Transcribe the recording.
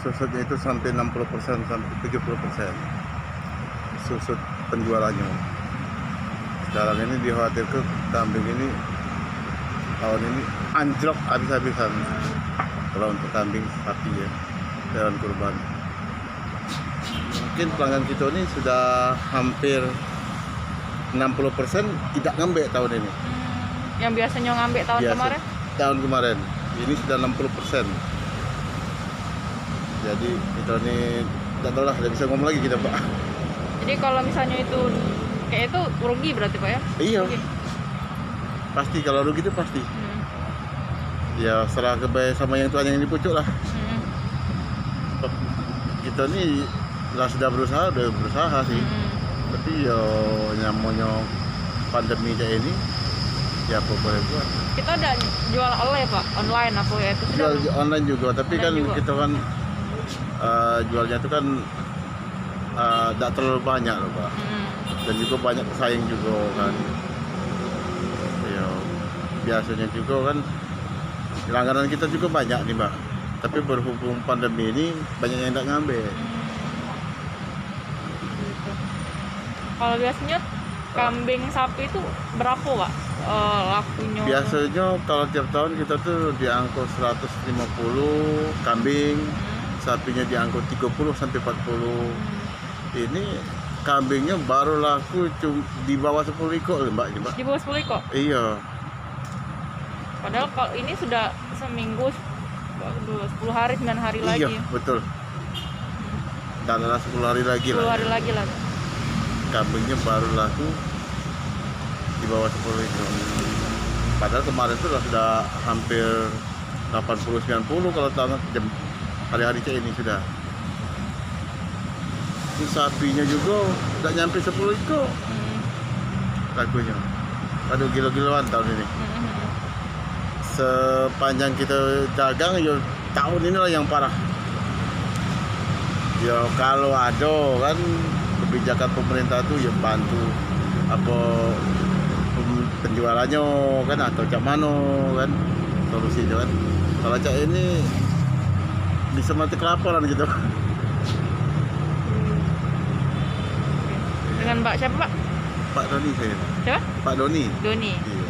susutnya itu sampai 60% sampai 70% susut penjualannya. Sekarang ini dikhawatirkan kambing ini tahun ini anjlok habis-habisan kalau untuk kambing sapi ya, hewan kurban. Mungkin pelanggan kita ini sudah hampir 60% tidak ngambek tahun ini. Yang biasanya ngambek tahun kemarin? Tahun kemarin, ini sudah 60%. Jadi kita ini tidak tahu lah, tidak bisa ngomong lagi kita Pak. Jadi kalau misalnya itu kayak itu rugi berarti Pak ya? Iya. Rugi. Pasti kalau rugi itu pasti. Ya serah kebaik sama yang Tuhan yang dipucuk lah. Kita ini lah sudah berusaha sih. Tapi ya namanya pandemi kayak ini, ya apa boleh buat. Kita udah jual online apa ya itu? Jual online juga, tapi online kan juga. kita kan jualnya itu kan tidak terlalu banyak loh Pak. Dan juga banyak pesaing juga kan. Ya biasanya juga kan langganan kita juga banyak nih Mbak. Tapi berhubung pandemi ini banyak yang tidak ngambil. Gitu. Kalau biasanya kambing sapi itu berapa Pak lakunya? Biasanya kalau tiap tahun kita tuh diangkut 150 kambing, sapinya diangkut 30 sampai 40. Ini kambingnya baru laku di bawah 10 ekor Mbak. Di bawah 10 ekor? Iya. Padahal kalau ini sudah seminggu, 10 hari, 9 hari Iya, lagi. Iya, betul. Dan 10 hari lagi 10 hari lagi lah. Kambingnya baru laku di bawah 10 ekor. Padahal kemarin itu sudah hampir 80-90 kalau tahun hari-hari kayak ini sudah. Ini sapinya juga tidak nyampe 10 ekor lakunya. Aduh gila-gilaan tahun ini. Sepanjang kita dagang ya tahun inilah yang parah. Ya kalau ada kan kebijakan pemerintah tuh ya bantu apa penjualannya kan atau cak mano kan solusinya kan. Kalau cak ini bisa mati kelaparan gitu. Dengan Mbak siapa Pak? Pak Doni saya. Siapa? Pak Doni. Doni. Iya.